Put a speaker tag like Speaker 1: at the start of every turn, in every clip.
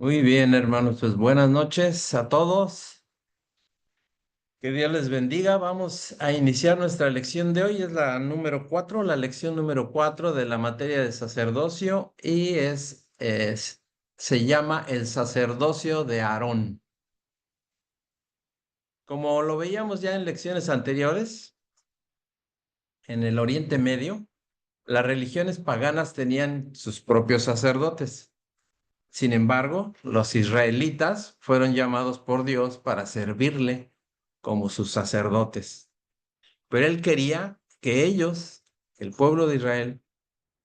Speaker 1: Muy bien, hermanos, pues buenas noches a todos. Que Dios les bendiga. Vamos a iniciar nuestra lección de hoy. Es la número 4, la lección número 4 de la materia de sacerdocio y se llama el sacerdocio de Aarón. Como lo veíamos ya en lecciones anteriores, en el Oriente Medio, las religiones paganas tenían sus propios sacerdotes. Sin embargo, los israelitas fueron llamados por Dios para servirle como sus sacerdotes. Pero él quería que ellos, el pueblo de Israel,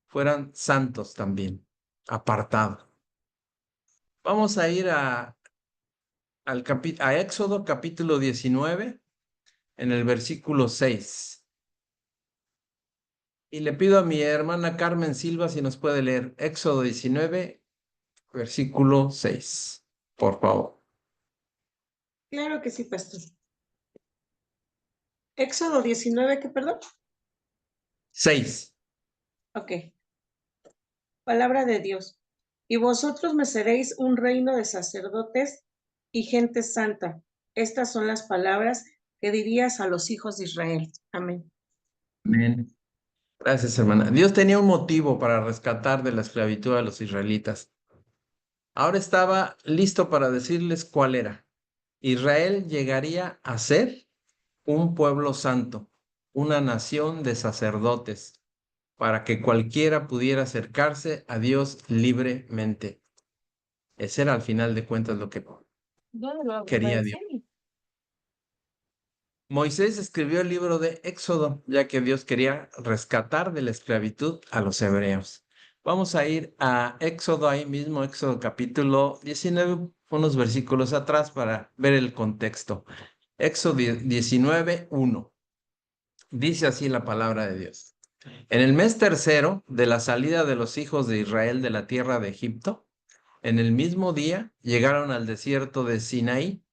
Speaker 1: fueran santos también, apartados. Vamos a ir a Éxodo capítulo 19, en el versículo 6. Y le pido a mi hermana Carmen Silva si nos puede leer Éxodo 19, versículo 6, por favor.
Speaker 2: Claro que sí, pastor. Éxodo 19, ¿qué, perdón?
Speaker 1: 6.
Speaker 2: Ok. Palabra de Dios. Y vosotros me seréis un reino de sacerdotes y gente santa. Estas son las palabras que dirías a los hijos de Israel. Amén.
Speaker 1: Amén. Gracias, hermana. Dios tenía un motivo para rescatar de la esclavitud a los israelitas. Ahora estaba listo para decirles cuál era. Israel llegaría a ser un pueblo santo, una nación de sacerdotes, para que cualquiera pudiera acercarse a Dios libremente. Ese era al final de cuentas lo que quería Dios. Moisés escribió el libro de Éxodo, ya que Dios quería rescatar de la esclavitud a los hebreos. Vamos a ir a Éxodo, ahí mismo, Éxodo capítulo 19, unos versículos atrás para ver el contexto. Éxodo 19, 1. Dice así la palabra de Dios. En el mes tercero de la salida de los hijos de Israel de la tierra de Egipto, en el mismo día llegaron al desierto de Sinaí.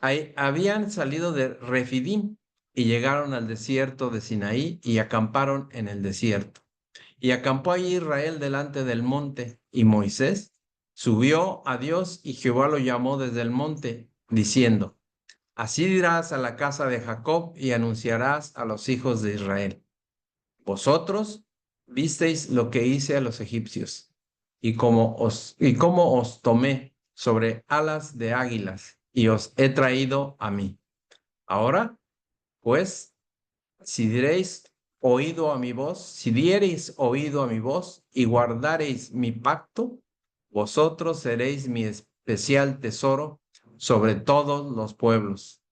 Speaker 1: Ahí habían salido de Refidim y llegaron al desierto de Sinaí y acamparon en el desierto. Y acampó allí Israel delante del monte, y Moisés subió a Dios y Jehová lo llamó desde el monte, diciendo, así dirás a la casa de Jacob y anunciarás a los hijos de Israel. Vosotros visteis lo que hice a los egipcios, y cómo os tomé sobre alas de águilas, y os he traído a mí. Ahora, pues, si diréis oído a mi voz, si diereis oído a mi voz y guardareis mi pacto, vosotros seréis mi especial tesoro sobre todos los pueblos,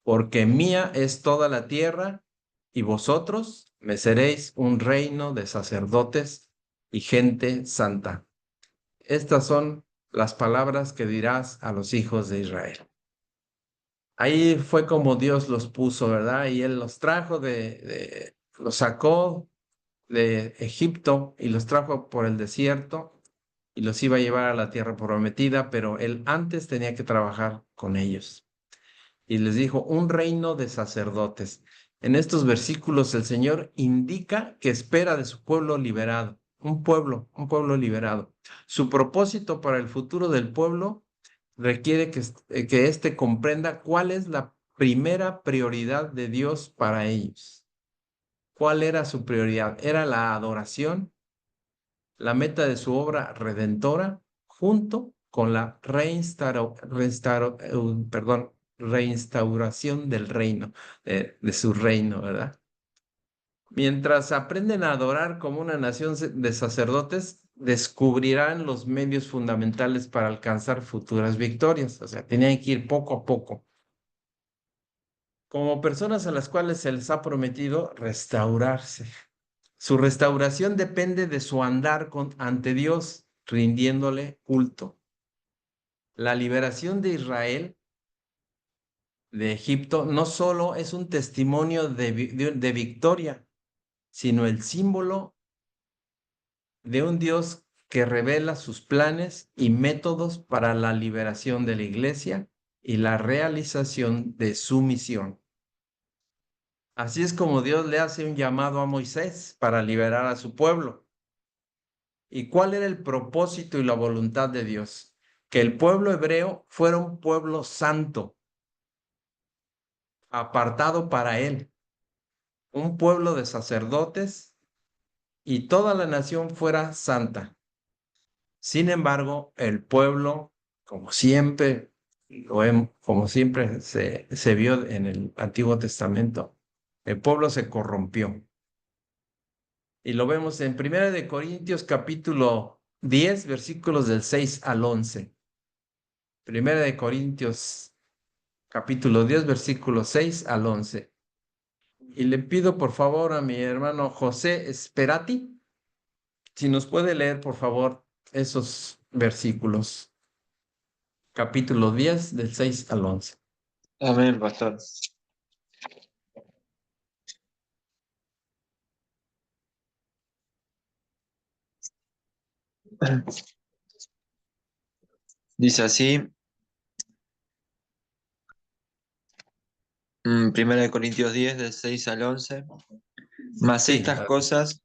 Speaker 1: porque mía es toda la tierra, y vosotros me seréis un reino de sacerdotes y gente santa. Estas son las palabras que dirás a los hijos de Israel. Ahí fue como Dios los puso, ¿verdad? Y Él los trajo los sacó de Egipto y los trajo por el desierto y los iba a llevar a la tierra prometida, pero Él antes tenía que trabajar con ellos. Y les dijo, un reino de sacerdotes. En estos versículos el Señor indica que espera de su pueblo liberado, un pueblo liberado. Su propósito para el futuro del pueblo requiere que éste comprenda cuál es la primera prioridad de Dios para ellos. ¿Cuál era su prioridad? Era la adoración, la meta de su obra redentora, junto con la reinstauración del reino, de su reino, ¿verdad? Mientras aprenden a adorar como una nación de sacerdotes, descubrirán los medios fundamentales para alcanzar futuras victorias. O sea, tenían que ir poco a poco. Como personas a las cuales se les ha prometido restaurarse. Su restauración depende de su andar ante Dios, rindiéndole culto. La liberación de Israel de Egipto no solo es un testimonio de victoria, sino el símbolo de un Dios que revela sus planes y métodos para la liberación de la iglesia y la realización de su misión. Así es como Dios le hace un llamado a Moisés para liberar a su pueblo. ¿Y cuál era el propósito y la voluntad de Dios? que el pueblo hebreo fuera un pueblo santo, apartado para él, un pueblo de sacerdotes y toda la nación fuera santa. Sin embargo, el pueblo, como siempre, como siempre se vio en el Antiguo Testamento, el pueblo se corrompió. Y lo vemos en 1 Corintios capítulo 10, versículos del 6 al 11. 1 Corintios capítulo 10, versículos 6 al 11. Y le pido por favor a mi hermano José Esperati, si nos puede leer por favor esos versículos. Capítulo 10, del 6 al 11.
Speaker 3: Amén, pastor. Dice así, 1 Corintios 10, del 6 al 11. Mas
Speaker 1: Sí,
Speaker 3: estas cosas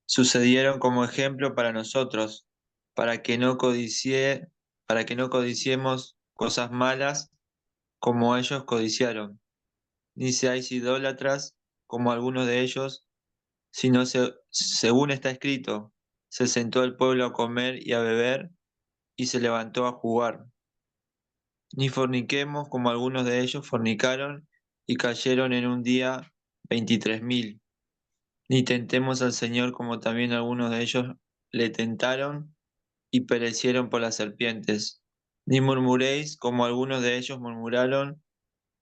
Speaker 3: sucedieron como ejemplo para nosotros, para que no codiciemos cosas malas como ellos codiciaron, ni seáis idólatras como algunos de ellos, sino según está escrito, se sentó el pueblo a comer y a beber, y se levantó a jugar. Ni forniquemos como algunos de ellos fornicaron y cayeron en un día 23.000. Ni tentemos al Señor como también algunos de ellos le tentaron y perecieron por las serpientes. Ni murmuréis como algunos de ellos murmuraron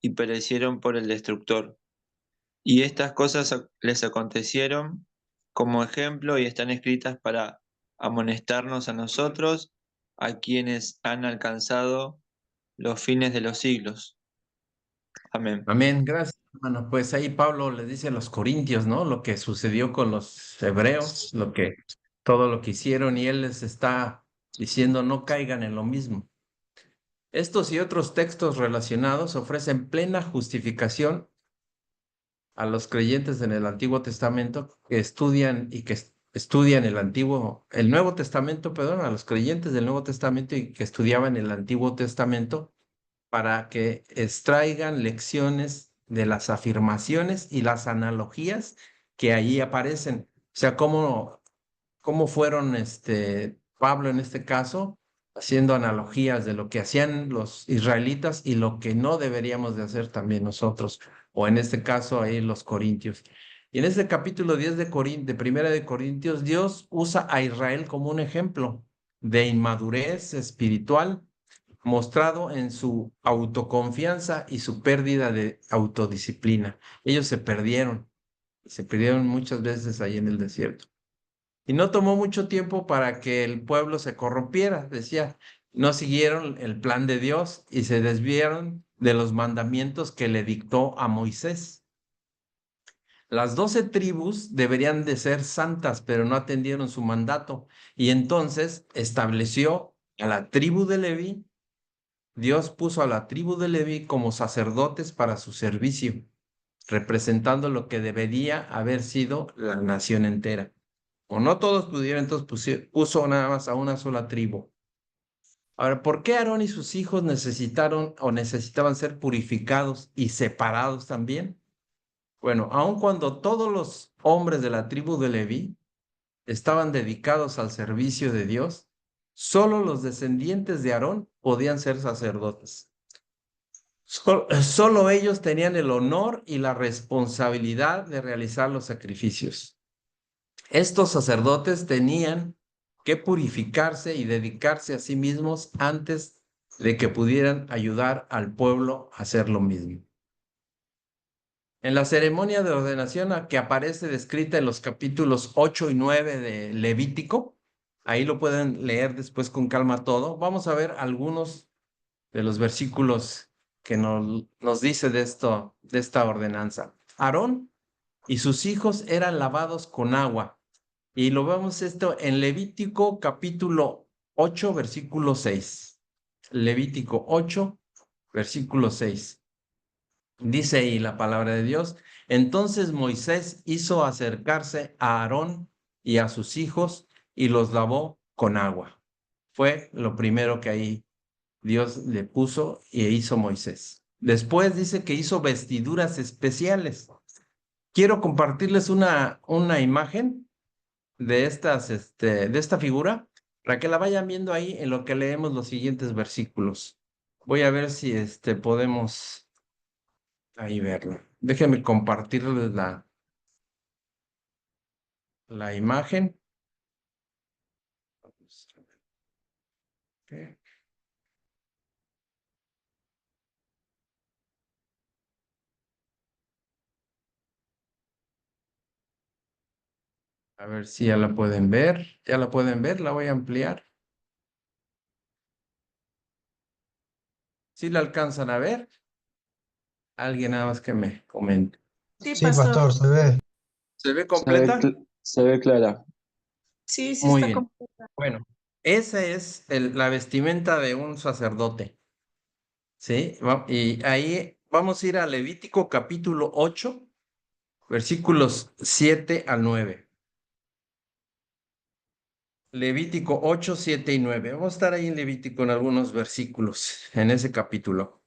Speaker 3: y perecieron por el destructor. Y estas cosas les acontecieron como ejemplo y están escritas para amonestarnos a nosotros, a quienes han alcanzado los fines de los siglos. Amén.
Speaker 1: amén. Gracias, hermano. Pues ahí Pablo le dice a los corintios, ¿no? Lo que sucedió con los hebreos, todo lo que hicieron, y él les está diciendo no caigan en lo mismo. Estos y otros textos relacionados ofrecen plena justificación a los creyentes en el Antiguo Testamento que estudian el Nuevo Testamento, perdón, a los creyentes del Nuevo Testamento y que estudiaban el Antiguo Testamento para que extraigan lecciones de las afirmaciones y las analogías que ahí aparecen. O sea, cómo fueron Pablo en este caso, haciendo analogías de lo que hacían los israelitas y lo que no deberíamos de hacer también nosotros, o en este caso ahí los corintios. Y en este capítulo 10 de Primera de Corintios, Dios usa a Israel como un ejemplo de inmadurez espiritual mostrado en su autoconfianza y su pérdida de autodisciplina. Ellos se perdieron muchas veces ahí en el desierto. Y no tomó mucho tiempo para que el pueblo se corrompiera, decía, no siguieron el plan de Dios y se desviaron de los mandamientos que le dictó a Moisés. Las 12 tribus deberían de ser santas, pero no atendieron su mandato. Y entonces estableció a la tribu de Leví. Dios puso a la tribu de Leví como sacerdotes para su servicio, representando lo que debería haber sido la nación entera. O no todos pudieron, entonces puso nada más a una sola tribu. Ahora, ¿por qué Aarón y sus hijos necesitaban ser purificados y separados también? Bueno, aun cuando todos los hombres de la tribu de Leví estaban dedicados al servicio de Dios, solo los descendientes de Aarón podían ser sacerdotes. Solo ellos tenían el honor y la responsabilidad de realizar los sacrificios. Estos sacerdotes tenían que purificarse y dedicarse a sí mismos antes de que pudieran ayudar al pueblo a hacer lo mismo. En la ceremonia de ordenación que aparece descrita en los capítulos 8 y 9 de Levítico, ahí lo pueden leer después con calma todo, vamos a ver algunos de los versículos que nos dice de esta ordenanza. Aarón y sus hijos eran lavados con agua. Y lo vemos esto en Levítico capítulo 8, versículo 6. Levítico 8, versículo 6. Dice ahí la palabra de Dios. Entonces Moisés hizo acercarse a Aarón y a sus hijos y los lavó con agua. Fue lo primero que ahí Dios le puso y hizo Moisés. Después dice que hizo vestiduras especiales. Quiero compartirles una imagen de de esta figura para que la vayan viendo ahí en lo que leemos los siguientes versículos. Voy a ver si podemos ahí verlo. Déjenme compartirles la imagen. Ok. A ver si ya la pueden ver. Ya la pueden ver, la voy a ampliar. ¿Sí la alcanzan a ver? Alguien nada más que me comente.
Speaker 2: Sí,
Speaker 4: Sí,
Speaker 2: pastor.
Speaker 4: pastor, se ve.
Speaker 1: ¿Se ve
Speaker 3: Se ve,
Speaker 1: completa?
Speaker 3: se ve clara.
Speaker 2: Sí, sí
Speaker 1: Muy
Speaker 2: está
Speaker 1: bien.
Speaker 2: completa.
Speaker 1: Bueno, esa es la vestimenta de un sacerdote. ¿Sí? Y ahí vamos a ir a Levítico capítulo 8, versículos 7 al 9. Levítico 8, 7 y 9. Vamos a estar ahí en Levítico en algunos versículos, en ese capítulo.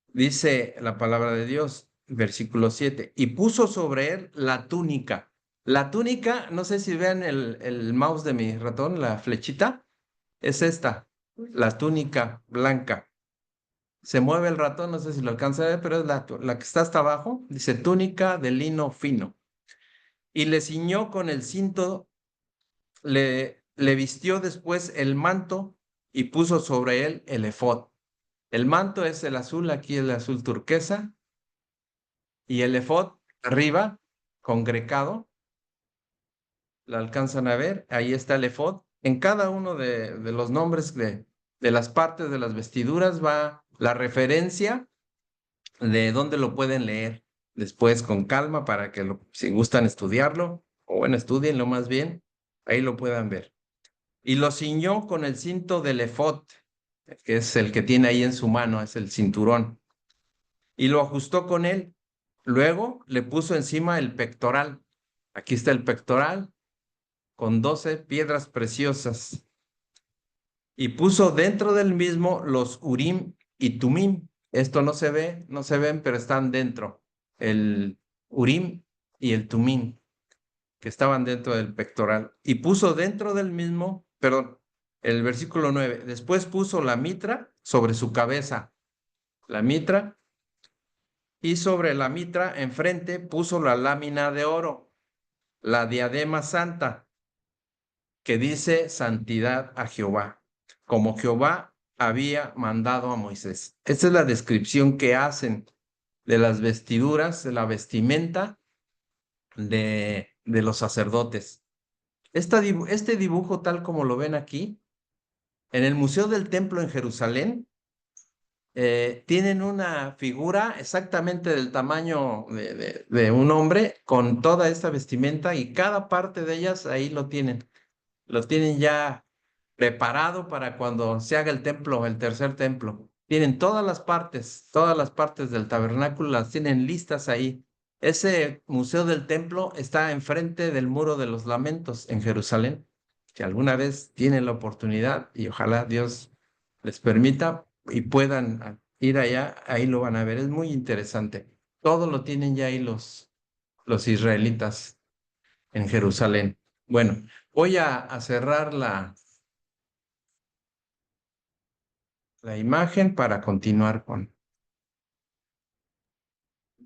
Speaker 1: Dice la palabra de Dios, versículo 7, y puso sobre él la túnica. La túnica, no sé si vean el mouse de mi ratón, la flechita, es esta, la túnica blanca. Se mueve el ratón, no sé si lo alcanza a ver, pero es la que está hasta abajo. Dice túnica de lino fino. Y le ciñó con el cinto, le vistió después el manto y puso sobre él el efod. El manto es el azul, aquí el azul turquesa, y el efod arriba, congregado, la alcanzan a ver, ahí está el efod. En cada uno de los nombres de las partes de las vestiduras va la referencia de dónde lo pueden leer después con calma para que si gustan estudiarlo, o bueno, estudienlo más bien, ahí lo puedan ver. Y lo ciñó con el cinto del efod, que es el que tiene ahí en su mano, es el cinturón, y lo ajustó con él. Luego le puso encima el pectoral. Aquí está el pectoral con 12 piedras preciosas. Y puso dentro del mismo los Urim y Tumim. Esto no se ve, no se ven, pero están dentro. El Urim y el Tumim, que estaban dentro del pectoral. Y puso dentro del mismo, perdón, el versículo 9. Después puso la mitra sobre su cabeza. La mitra. Y sobre la mitra enfrente puso la lámina de oro, la diadema santa, que dice santidad a Jehová, como Jehová había mandado a Moisés. Esta es la descripción que hacen de las vestiduras, de la vestimenta de los sacerdotes. Este dibujo, tal como lo ven aquí, en el Museo del Templo en Jerusalén, tienen una figura exactamente del tamaño de un hombre con toda esta vestimenta y cada parte de ellas ahí lo tienen. Lo tienen ya preparado para cuando se haga el templo, el tercer templo. Tienen todas las partes del tabernáculo las tienen listas ahí. Ese museo del templo está enfrente del Muro de los Lamentos en Jerusalén. Si alguna vez tienen la oportunidad y ojalá Dios les permita y puedan ir allá, ahí lo van a ver. Es muy interesante. Todo lo tienen ya ahí los israelitas en Jerusalén. Bueno, voy a cerrar la imagen para continuar con.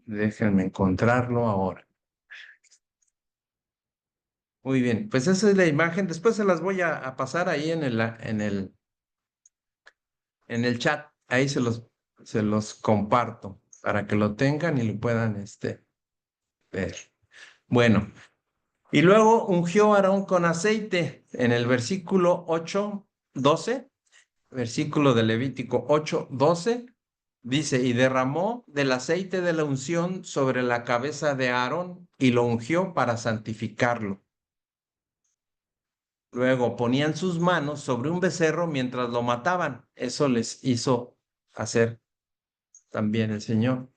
Speaker 1: Déjenme encontrarlo ahora. Muy bien, pues esa es la imagen. Después se las voy a pasar ahí en el chat. Ahí se los comparto para que lo tengan y lo puedan ver. Bueno, y luego ungió a Aarón con aceite en el versículo 8:12. Versículo de Levítico 8:12, dice, y derramó del aceite de la unción sobre la cabeza de Aarón y lo ungió para santificarlo. Luego ponían sus manos sobre un becerro mientras lo mataban. Eso les hizo hacer también el Señor.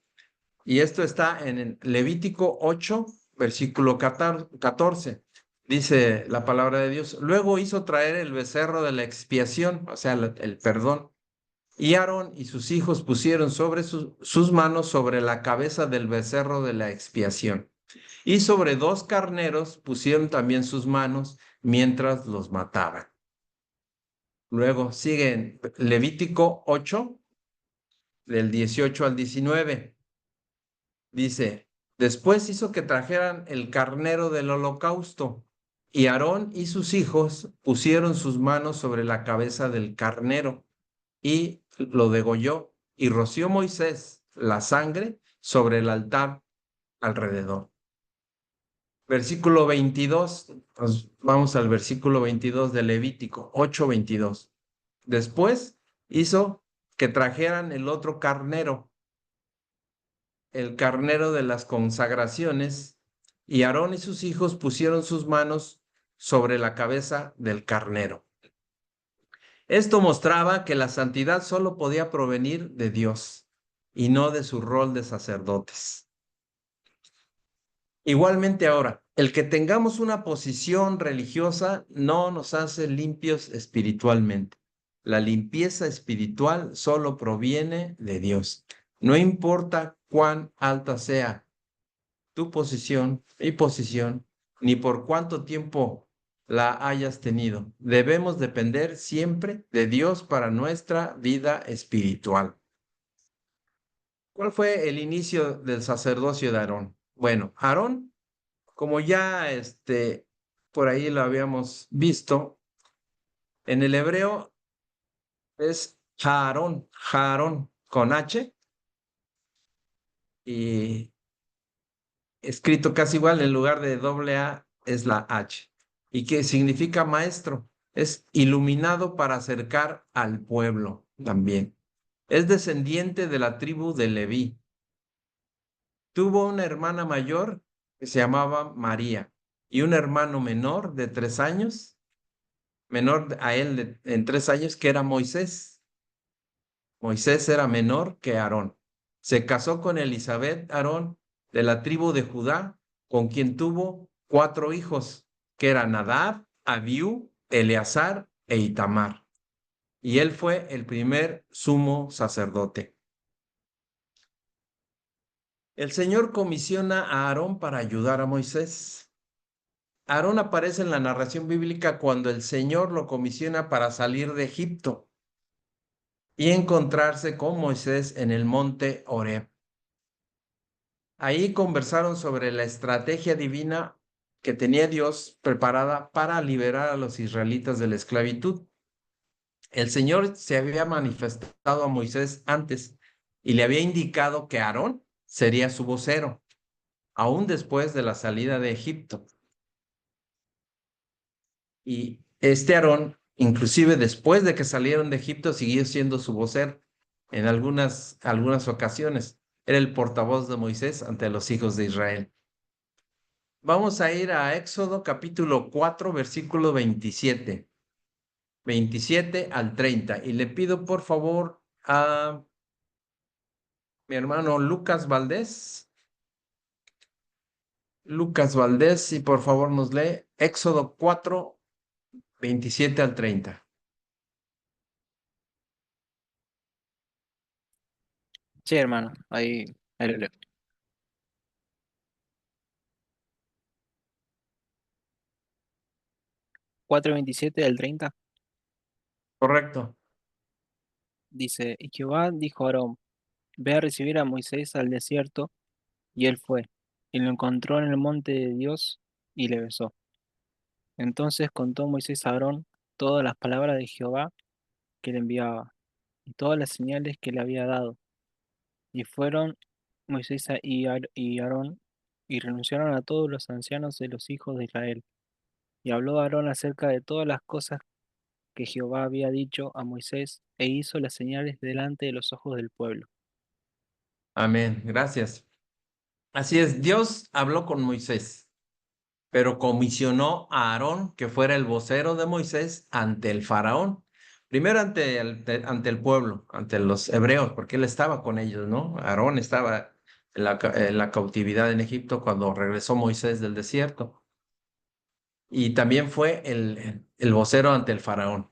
Speaker 1: Y esto está en Levítico 8, versículo 14. Dice la palabra de Dios. Luego hizo traer el becerro de la expiación, o sea, el perdón, Y Aarón y sus hijos pusieron sobre sus manos sobre la cabeza del becerro de la expiación. Y sobre 2 carneros pusieron también sus manos mientras los mataban. Luego sigue Levítico 8, del 18 al 19. Dice, después hizo que trajeran el carnero del holocausto, y Aarón y sus hijos pusieron sus manos sobre la cabeza del carnero y lo degolló, y roció Moisés la sangre sobre el altar alrededor. Versículo 22, vamos al versículo 22 de Levítico 8:22. Después hizo que trajeran el otro carnero, el carnero de las consagraciones, y Aarón y sus hijos pusieron sus manos sobre la cabeza del carnero. Esto mostraba que la santidad solo podía provenir de Dios y no de su rol de sacerdotes. Igualmente ahora, el que tengamos una posición religiosa no nos hace limpios espiritualmente. La limpieza espiritual solo proviene de Dios. No importa cuán alta sea tu posición y posición, ni por cuánto tiempo la hayas tenido. Debemos depender siempre de Dios para nuestra vida espiritual. ¿Cuál fue el inicio del sacerdocio de Aarón? Bueno, Aarón, como ya por ahí lo habíamos visto, en el hebreo es Jaarón con H, y escrito casi igual, en lugar de doble A es la H, y que significa maestro. Es iluminado para acercar al pueblo también. Es descendiente de la tribu de Leví. Tuvo una hermana mayor que se llamaba María y un hermano menor de 3 años, menor a él en 3 años, que era Moisés. Moisés era menor que Aarón. Se casó con Elizabeth Aarón de la tribu de Judá, con quien tuvo 4 hijos, que eran Nadab, Abiú, Eleazar e Itamar. Y él fue el primer sumo sacerdote. El Señor comisiona a Aarón para ayudar a Moisés. Aarón aparece en la narración bíblica cuando el Señor lo comisiona para salir de Egipto y encontrarse con Moisés en el monte Horeb. Ahí conversaron sobre la estrategia divina que tenía Dios preparada para liberar a los israelitas de la esclavitud. El Señor se había manifestado a Moisés antes y le había indicado que Aarón sería su vocero, aún después de la salida de Egipto. Y Aarón, inclusive después de que salieron de Egipto, siguió siendo su vocero en algunas ocasiones. Era el portavoz de Moisés ante los hijos de Israel. Vamos a ir a Éxodo capítulo 4, versículo 27. 27 al 30. Y le pido por favor a mi hermano Lucas Valdés. Lucas Valdés, si por favor nos lee Éxodo 4, 27 al 30.
Speaker 4: Sí, hermano, ahí lo leo. 4:27 al 30
Speaker 1: Correcto.
Speaker 4: dice, y Jehová dijo a Aarón, ve a recibir a Moisés al desierto, y él fue, y lo encontró en el monte de Dios, y le besó. Entonces contó Moisés a Aarón todas las palabras de Jehová que le enviaba, y todas las señales que le había dado. Y fueron Moisés y Aarón, y renunciaron a todos los ancianos de los hijos de Israel. Y habló Aarón acerca de todas las cosas que Jehová había dicho a Moisés, e hizo las señales delante de los ojos del pueblo.
Speaker 1: Amén. Gracias. Así es, Dios habló con Moisés, pero comisionó a Aarón que fuera el vocero de Moisés ante el faraón. Primero ante el pueblo, ante los hebreos, porque él estaba con ellos, ¿no? Aarón estaba en la cautividad en Egipto cuando regresó Moisés del desierto. Y también fue el vocero ante el faraón.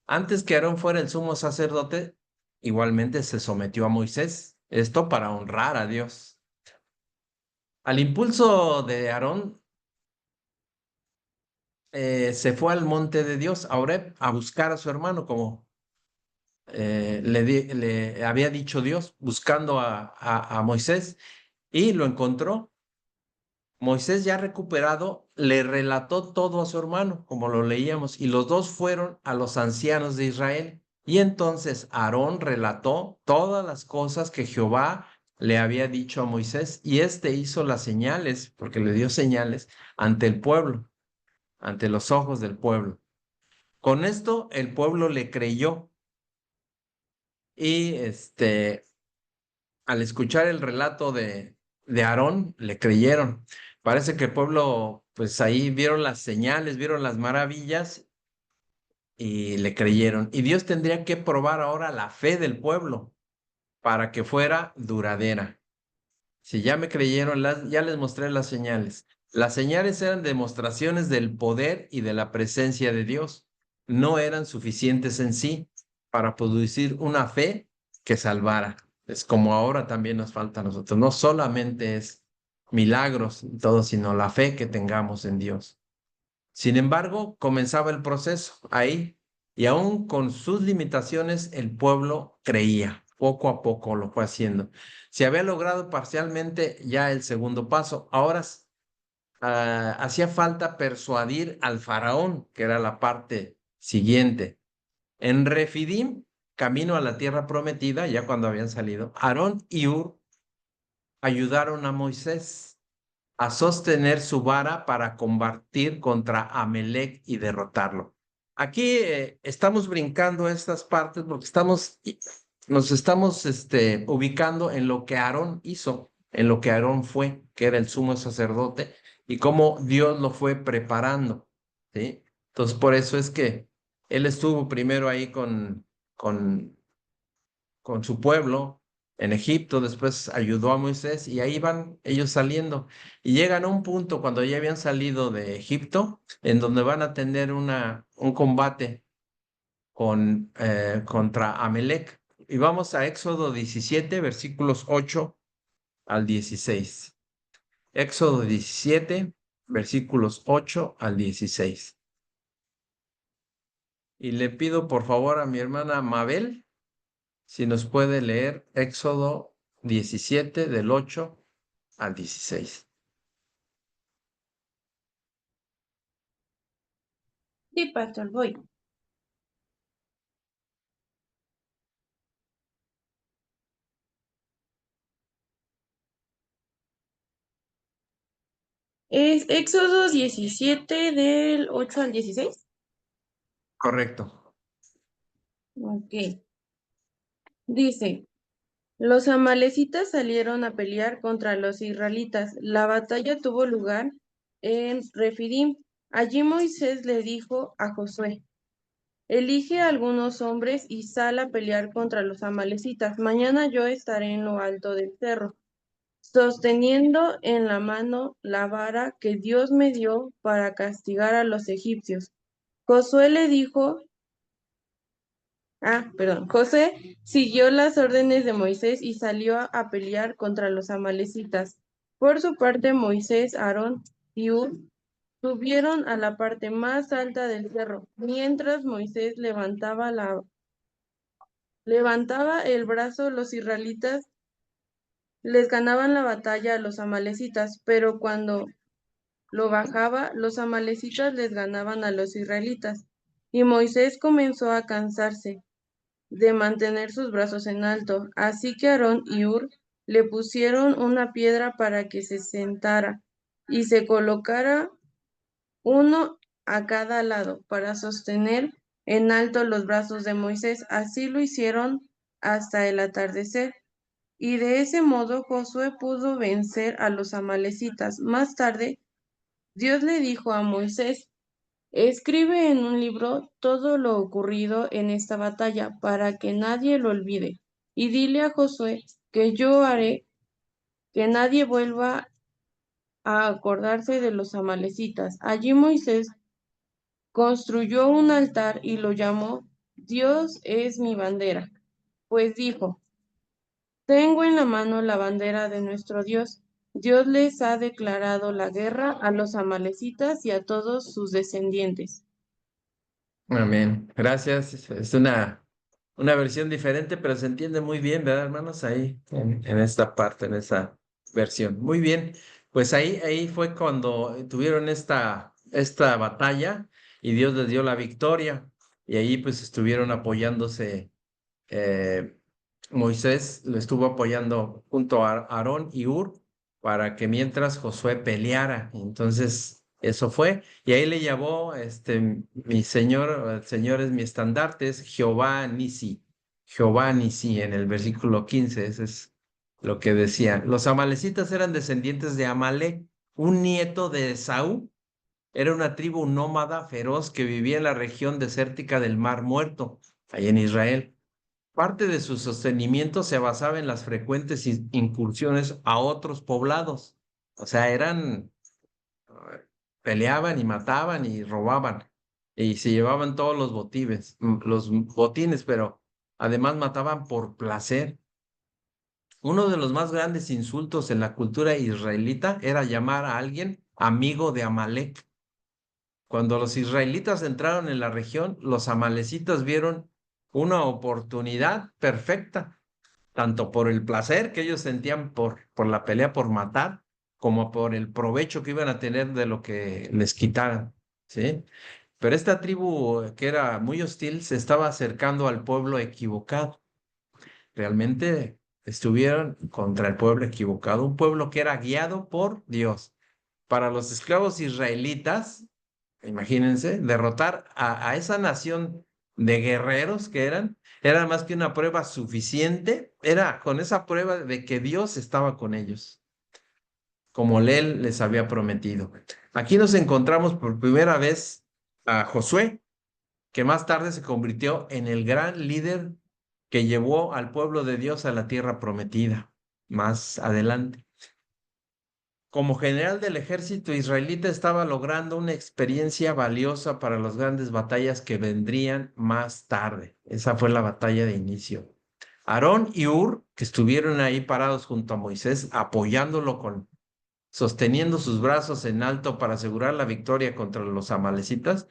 Speaker 1: Antes que Aarón fuera el sumo sacerdote, igualmente se sometió a Moisés, esto para honrar a Dios. Al impulso de Aarón, se fue al monte de Dios, a Horeb, a buscar a su hermano, como le había dicho Dios, buscando a Moisés, y lo encontró. Moisés, ya recuperado, le relató todo a su hermano, como lo leíamos, y los dos fueron a los ancianos de Israel. Y entonces Aarón relató todas las cosas que Jehová le había dicho a Moisés, y éste hizo las señales, porque le dio señales ante el pueblo, ante los ojos del pueblo. Con esto el pueblo le creyó, y al escuchar el relato de Aarón, le creyeron. Parece que el pueblo, pues ahí vieron las señales, vieron las maravillas y le creyeron. Y Dios tendría que probar ahora la fe del pueblo para que fuera duradera. Si ya me creyeron, ya les mostré las señales. Las señales eran demostraciones del poder y de la presencia de Dios. No eran suficientes en sí para producir una fe que salvara. Es como ahora también nos falta a nosotros. No solamente es milagros y todo, sino la fe que tengamos en Dios. Sin embargo, comenzaba el proceso ahí, y aún con sus limitaciones, el pueblo creía. Poco a poco lo fue haciendo. Se había logrado parcialmente ya el segundo paso. Ahora hacía falta persuadir al faraón, que era la parte siguiente. En Refidim, camino a la tierra prometida, ya cuando habían salido, Aarón y Hur ayudaron a Moisés a sostener su vara para combatir contra Amalek y derrotarlo. Aquí estamos brincando estas partes porque nos estamos ubicando en lo que Aarón hizo, en lo que Aarón fue, que era el sumo sacerdote, y cómo Dios lo fue preparando, ¿sí? Entonces, por eso es que él estuvo primero ahí con, con su pueblo en Egipto, después ayudó a Moisés y ahí van ellos saliendo. Y llegan a un punto cuando ya habían salido de Egipto, en donde van a tener un combate contra Amalek. Y vamos a Éxodo 17, versículos 8 al 16. Éxodo 17, versículos 8 al 16. Y le pido por favor a mi hermana Mabel si nos puede leer Éxodo 17 del 8 al 16.
Speaker 2: Sí, pastor, voy. Es Éxodo 17 del 8 al 16.
Speaker 1: Correcto.
Speaker 2: Ok. Dice, los amalecitas salieron a pelear contra los israelitas. La batalla tuvo lugar en Refidim. Allí Moisés le dijo a Josué, elige a algunos hombres y sal a pelear contra los amalecitas. Mañana yo estaré en lo alto del cerro, sosteniendo en la mano la vara que Dios me dio para castigar a los egipcios. Josué le dijo, José siguió las órdenes de Moisés y salió a pelear contra los amalecitas. Por su parte, Moisés, Aarón y Hur subieron a la parte más alta del cerro. Mientras Moisés levantaba el brazo, los israelitas les ganaban la batalla a los amalecitas, pero cuando lo bajaba, los amalecitas les ganaban a los israelitas. Y Moisés comenzó a cansarse de mantener sus brazos en alto, así que Aarón y Hur le pusieron una piedra para que se sentara y se colocara uno a cada lado para sostener en alto los brazos de Moisés. Así lo hicieron hasta el atardecer. Y de ese modo Josué pudo vencer a los amalecitas. Más tarde, Dios le dijo a Moisés, escribe en un libro todo lo ocurrido en esta batalla para que nadie lo olvide. Y dile a Josué que yo haré que nadie vuelva a acordarse de los amalecitas. Allí Moisés construyó un altar y lo llamó Dios es mi bandera.
Speaker 5: pues dijo: Tengo en la mano la bandera de nuestro Dios. Dios les ha declarado la guerra a los amalecitas y a todos sus descendientes.
Speaker 1: Amén. Gracias. Es una versión diferente, pero se entiende muy bien, ¿verdad, hermanos? Ahí, en esta parte, en esa versión. Muy bien. Pues ahí fue cuando tuvieron esta batalla y Dios les dio la victoria. Y ahí pues estuvieron apoyándose. eh, Moisés lo estuvo apoyando junto a Aarón y Hur para que mientras Josué peleara. Entonces, eso fue. Y ahí le llamó, mi señor, el Señor es mi estandarte, es Jehová Nisi. Jehová Nisi en el versículo 15, ese es lo que decía. Los amalecitas eran descendientes de Amalek, un nieto de Esaú. Era una tribu nómada feroz que vivía en la región desértica del Mar Muerto, ahí en Israel. Parte de su sostenimiento se basaba en las frecuentes incursiones a otros poblados. O sea, peleaban y mataban y robaban y se llevaban todos los botines, pero además mataban por placer. Uno de los más grandes insultos en la cultura israelita era llamar a alguien amigo de Amalek. Cuando los israelitas entraron en la región, los amalecitas vieron una oportunidad perfecta tanto por el placer que ellos sentían por la pelea, por matar, como por el provecho que iban a tener de lo que les quitaran, ¿sí? Pero esta tribu que era muy hostil se estaba acercando al pueblo equivocado. Realmente estuvieron contra el pueblo equivocado, un pueblo que era guiado por Dios. Para los esclavos israelitas, imagínense, derrotar a esa nación de guerreros que era más que una prueba suficiente, era con esa prueba de que Dios estaba con ellos, como Él les había prometido. Aquí nos encontramos por primera vez a Josué, que más tarde se convirtió en el gran líder que llevó al pueblo de Dios a la tierra prometida, más adelante. Como general del ejército israelita estaba logrando una experiencia valiosa para las grandes batallas que vendrían más tarde. Esa fue la batalla de inicio. Aarón y Hur, que estuvieron ahí parados junto a Moisés, sosteniendo sus brazos en alto para asegurar la victoria contra los amalecitas,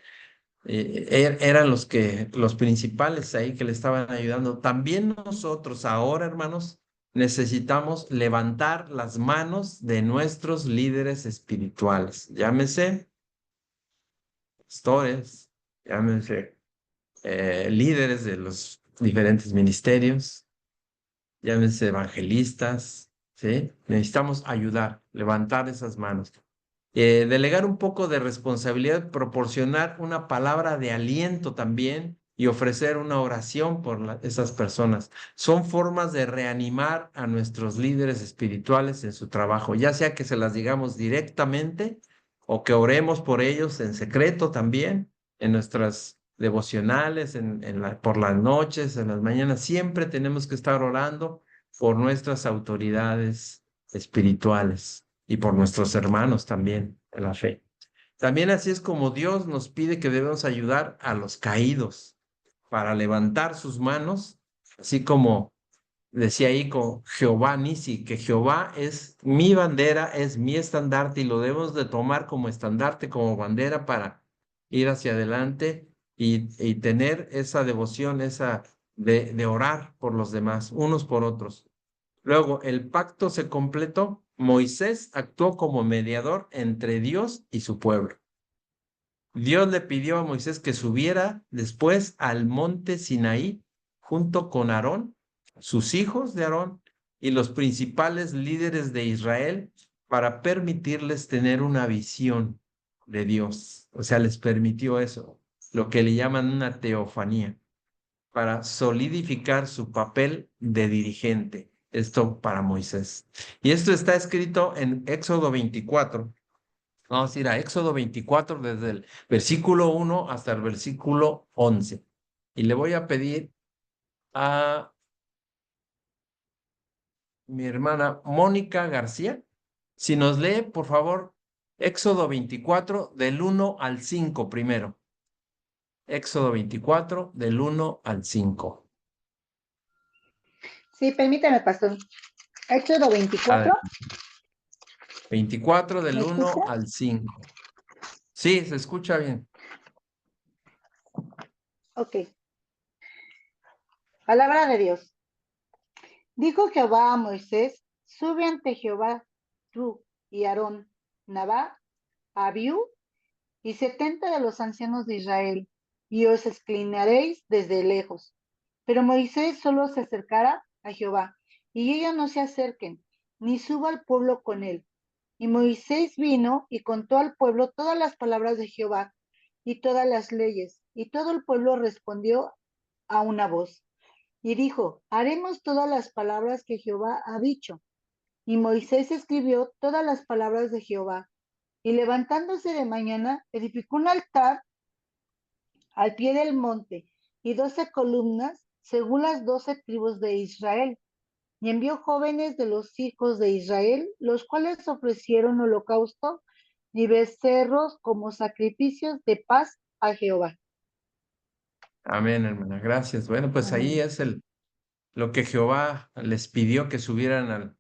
Speaker 1: eran los principales ahí que le estaban ayudando. También nosotros ahora, hermanos, necesitamos levantar las manos de nuestros líderes espirituales. Llámese pastores, llámese líderes de los diferentes ministerios, llámese evangelistas, ¿sí? Necesitamos ayudar, levantar esas manos. Delegar un poco de responsabilidad, proporcionar una palabra de aliento también y ofrecer una oración por esas personas. Son formas de reanimar a nuestros líderes espirituales en su trabajo, ya sea que se las digamos directamente o que oremos por ellos en secreto también, en nuestras devocionales, por las noches, en las mañanas. Siempre tenemos que estar orando por nuestras autoridades espirituales y por nuestros hermanos también en la fe. También así es como Dios nos pide que debemos ayudar a los caídos para levantar sus manos, así como decía ahí con Jehová Nisi, que Jehová es mi bandera, es mi estandarte y lo debemos de tomar como estandarte, como bandera para ir hacia adelante y tener esa devoción, esa de orar por los demás, unos por otros. Luego, el pacto se completó. Moisés actuó como mediador entre Dios y su pueblo. Dios le pidió a Moisés que subiera después al monte Sinaí junto con Aarón, sus hijos de Aarón y los principales líderes de Israel para permitirles tener una visión de Dios. O sea, les permitió eso, lo que le llaman una teofanía, para solidificar su papel de dirigente. Esto para Moisés. Y esto está escrito en Éxodo 24. Vamos a ir a Éxodo 24 desde el versículo 1 hasta el versículo 11. Y le voy a pedir a mi hermana Mónica García, si nos lee, por favor, Éxodo 24 del 1 al 5 primero. Éxodo 24 del 1 al 5.
Speaker 6: Sí, permítame, pastor. Éxodo 24.
Speaker 1: 24 del
Speaker 6: ¿Me
Speaker 1: 1
Speaker 6: escucha?
Speaker 1: al 5. Sí, se escucha bien.
Speaker 6: Ok. Palabra de Dios. Dijo Jehová a Moisés, sube ante Jehová tú y Aarón, Nadab, Abiú y 70 de los ancianos de Israel, y os inclinaréis desde lejos. Pero Moisés solo se acercará a Jehová, y ellos no se acerquen, ni suba al pueblo con él. Y Moisés vino y contó al pueblo todas las palabras de Jehová y todas las leyes, y todo el pueblo respondió a una voz. Y dijo, haremos todas las palabras que Jehová ha dicho. Y Moisés escribió todas las palabras de Jehová. Y levantándose de mañana, edificó un altar al pie del monte y 12 columnas, según las 12 tribus de Israel. Y envió jóvenes de los hijos de Israel, los cuales ofrecieron holocausto y becerros como sacrificios de paz a Jehová.
Speaker 1: Amén, hermana. Gracias. Bueno, pues ahí
Speaker 6: Amén.
Speaker 1: es lo que Jehová les pidió que subieran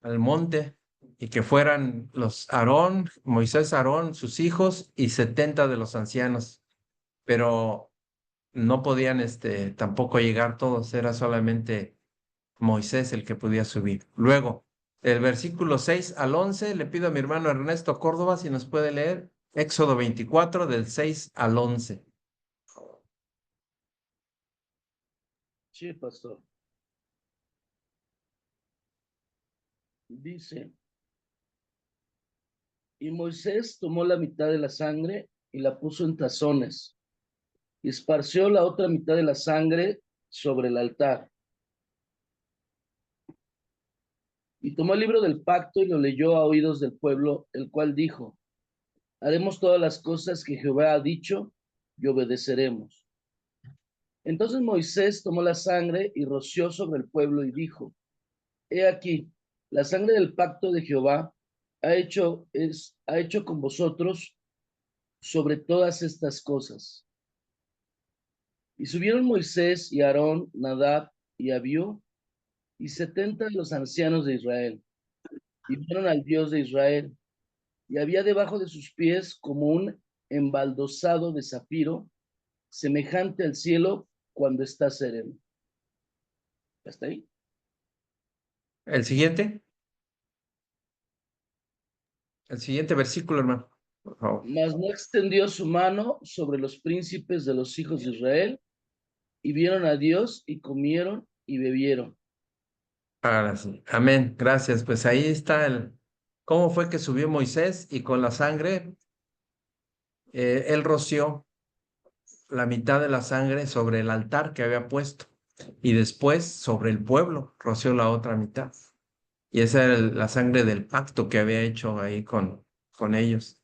Speaker 1: al monte y que fueran los Aarón, Moisés, Aarón, sus hijos y 70 de los ancianos. Pero no podían tampoco llegar todos, era solamente Moisés el que podía subir. Luego, el versículo 6 al 11, le pido a mi hermano Ernesto Córdoba si nos puede leer Éxodo 24 del 6 al 11.
Speaker 7: Sí, pastor. Dice, y Moisés tomó la mitad de la sangre y la puso en tazones, y esparció la otra mitad de la sangre sobre el altar. Y tomó el libro del pacto y lo leyó a oídos del pueblo, el cual dijo, haremos todas las cosas que Jehová ha dicho y obedeceremos. Entonces Moisés tomó la sangre y roció sobre el pueblo y dijo, he aquí, la sangre del pacto de Jehová ha hecho con vosotros sobre todas estas cosas. Y subieron Moisés y Aarón, Nadab y Abiú, y 70 de los ancianos de Israel, y vieron al Dios de Israel, y había debajo de sus pies como un embaldosado de zafiro, semejante al cielo cuando está sereno. ¿Hasta ahí?
Speaker 1: El siguiente versículo, hermano, por favor.
Speaker 7: Mas no extendió su mano sobre los príncipes de los hijos de Israel, y vieron a Dios y comieron y bebieron.
Speaker 1: Ahora sí. Amén. Gracias. Pues ahí está cómo fue que subió Moisés y con la sangre, él roció la mitad de la sangre sobre el altar que había puesto y después sobre el pueblo roció la otra mitad. Y esa era la sangre del pacto que había hecho ahí con ellos.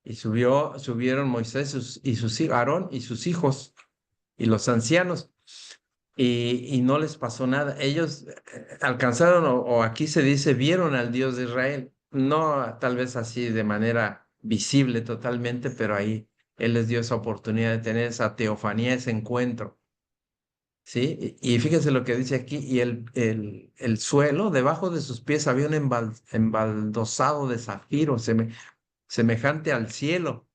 Speaker 1: Y subieron Moisés y sus hijos, Aarón y sus hijos y los ancianos. Y no les pasó nada. Ellos alcanzaron, o aquí se dice, vieron al Dios de Israel. No tal vez así de manera visible totalmente, pero ahí Él les dio esa oportunidad de tener esa teofanía, ese encuentro. ¿Sí? Y fíjense lo que dice aquí, y el suelo, debajo de sus pies había un embaldosado de zafiro, semejante al cielo,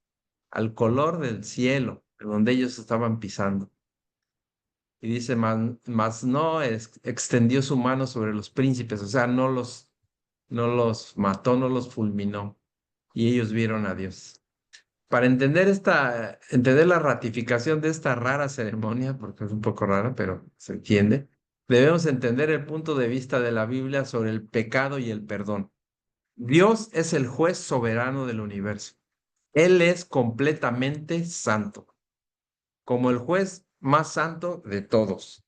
Speaker 1: al color del cielo, donde ellos estaban pisando. Y dice, mas no extendió su mano sobre los príncipes, o sea, no los mató, no los fulminó. Y ellos vieron a Dios. Para entender la ratificación de esta rara ceremonia, porque es un poco rara, pero se entiende, debemos entender el punto de vista de la Biblia sobre el pecado y el perdón. Dios es el juez soberano del universo. Él es completamente santo, como el juez más santo de todos.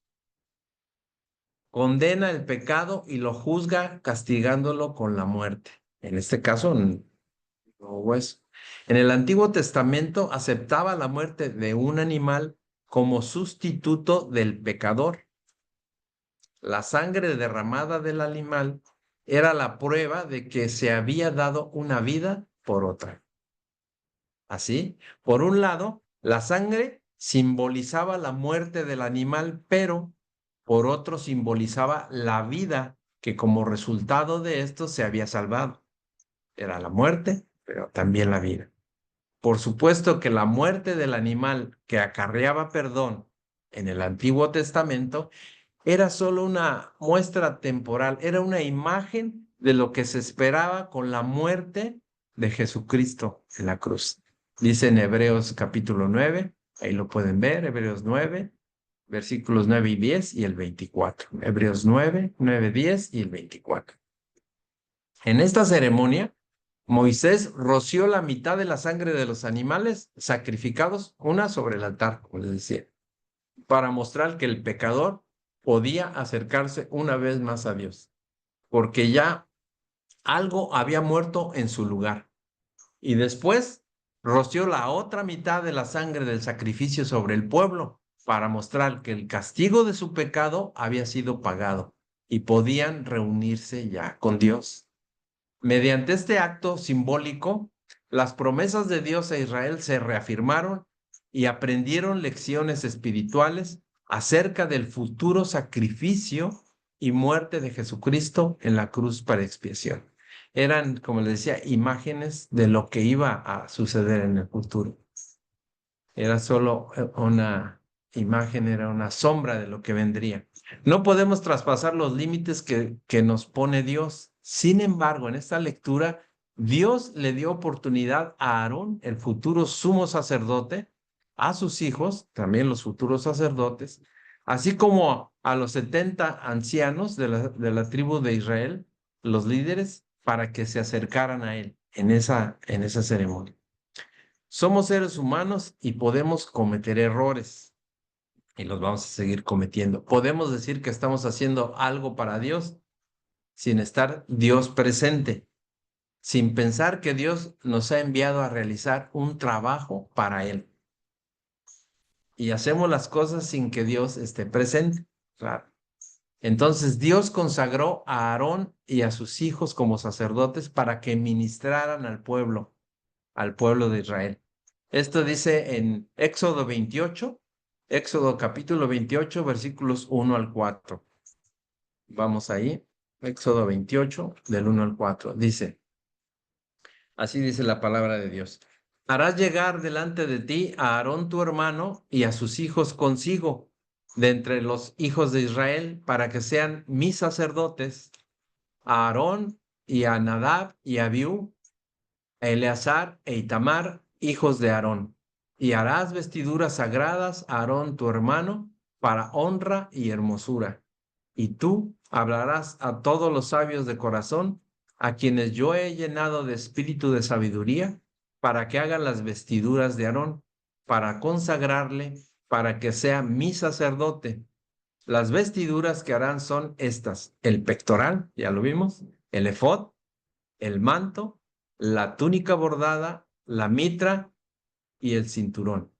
Speaker 1: Condena el pecado y lo juzga castigándolo con la muerte. En este caso, no hubo eso. En el Antiguo Testamento aceptaba la muerte de un animal como sustituto del pecador. La sangre derramada del animal era la prueba de que se había dado una vida por otra. Así, por un lado, la sangre simbolizaba la muerte del animal, pero por otro simbolizaba la vida que como resultado de esto se había salvado. Era la muerte, pero también la vida. Por supuesto que la muerte del animal que acarreaba perdón en el Antiguo Testamento era solo una muestra temporal, era una imagen de lo que se esperaba con la muerte de Jesucristo en la cruz. Dice en Hebreos capítulo 9, ahí lo pueden ver, Hebreos 9, versículos 9 y 10 y el 24. Hebreos 9, 9, 10 y el 24. En esta ceremonia, Moisés roció la mitad de la sangre de los animales sacrificados, una sobre el altar, como les decía, para mostrar que el pecador podía acercarse una vez más a Dios, porque ya algo había muerto en su lugar. Y después roció la otra mitad de la sangre del sacrificio sobre el pueblo, para mostrar que el castigo de su pecado había sido pagado y podían reunirse ya con Dios. Mediante este acto simbólico, las promesas de Dios a Israel se reafirmaron y aprendieron lecciones espirituales acerca del futuro sacrificio y muerte de Jesucristo en la cruz para expiación. Eran, como les decía, imágenes de lo que iba a suceder en el futuro. Era solo una imagen, era una sombra de lo que vendría. No podemos traspasar los límites que nos pone Dios. Sin embargo, en esta lectura, Dios le dio oportunidad a Aarón, el futuro sumo sacerdote, a sus hijos, también los futuros sacerdotes, así como a los 70 ancianos de la tribu de Israel, los líderes, para que se acercaran a él en esa ceremonia. Somos seres humanos y podemos cometer errores y los vamos a seguir cometiendo. Podemos decir que estamos haciendo algo para Dios sin estar Dios presente, sin pensar que Dios nos ha enviado a realizar un trabajo para Él. Y hacemos las cosas sin que Dios esté presente. Claro. Entonces Dios consagró a Aarón y a sus hijos como sacerdotes para que ministraran al pueblo de Israel. Esto dice en Éxodo 28, Éxodo capítulo 28, versículos 1 al 4. Vamos ahí, Éxodo 28, del 1 al 4. Dice, así dice la palabra de Dios. Harás llegar delante de ti a Aarón tu hermano y a sus hijos consigo, de entre los hijos de Israel, para que sean mis sacerdotes, a Aarón y a Nadab y a Abiú, a Eleazar e Itamar, hijos de Aarón. Y harás vestiduras sagradas a Aarón tu hermano, para honra y hermosura. Y tú hablarás a todos los sabios de corazón, a quienes yo he llenado de espíritu de sabiduría, para que hagan las vestiduras de Aarón, para consagrarle, para que sea mi sacerdote. Las vestiduras que harán son estas: el pectoral, ya lo vimos, el efod, el manto, la túnica bordada, la mitra y el cinturón.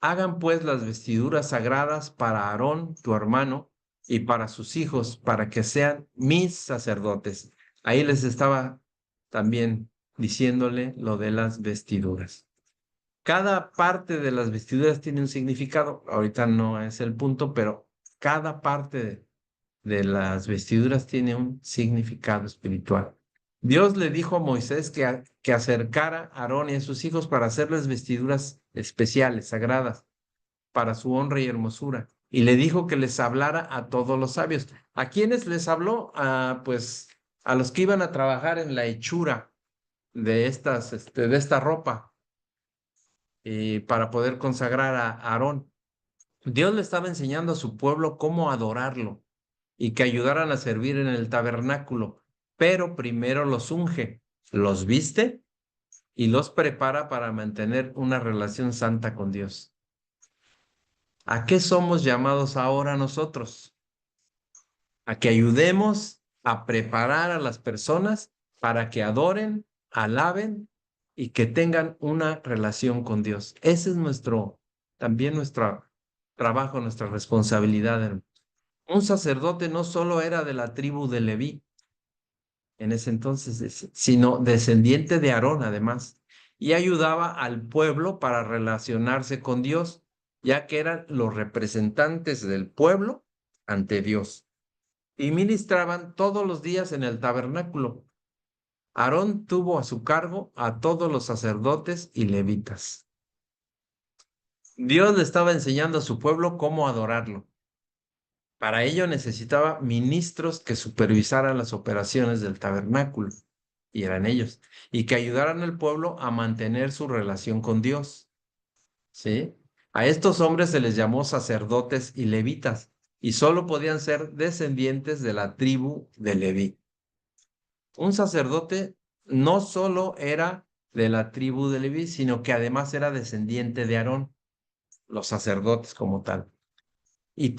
Speaker 1: Hagan pues las vestiduras sagradas para Aarón, tu hermano, y para sus hijos, para que sean mis sacerdotes. Ahí les estaba también diciéndole lo de las vestiduras. Cada parte de las vestiduras tiene un significado. Ahorita no es el punto, pero cada parte de las vestiduras tiene un significado espiritual. Dios le dijo a Moisés que acercara a Aarón y a sus hijos para hacerles vestiduras especiales, sagradas, para su honra y hermosura. Y le dijo que les hablara a todos los sabios. ¿A quiénes les habló? Pues a los que iban a trabajar en la hechura de esta ropa, para poder consagrar a Aarón. Dios le estaba enseñando a su pueblo cómo adorarlo y que ayudaran a servir en el tabernáculo, pero primero los unge, los viste y los prepara para mantener una relación santa con Dios. ¿A qué somos llamados ahora nosotros? A que ayudemos a preparar a las personas para que adoren, alaben y que tengan una relación con Dios. Ese es también nuestro trabajo, nuestra responsabilidad. Un sacerdote no solo era de la tribu de Leví en ese entonces, sino descendiente de Aarón además, y ayudaba al pueblo para relacionarse con Dios, ya que eran los representantes del pueblo ante Dios y ministraban todos los días en el tabernáculo. Aarón tuvo a su cargo a todos los sacerdotes y levitas. Dios le estaba enseñando a su pueblo cómo adorarlo. Para ello necesitaba ministros que supervisaran las operaciones del tabernáculo, y eran ellos, y que ayudaran al pueblo a mantener su relación con Dios. ¿Sí? A estos hombres se les llamó sacerdotes y levitas, y solo podían ser descendientes de la tribu de Leví. Un sacerdote no solo era de la tribu de Leví, sino que además era descendiente de Aarón, los sacerdotes como tal. Y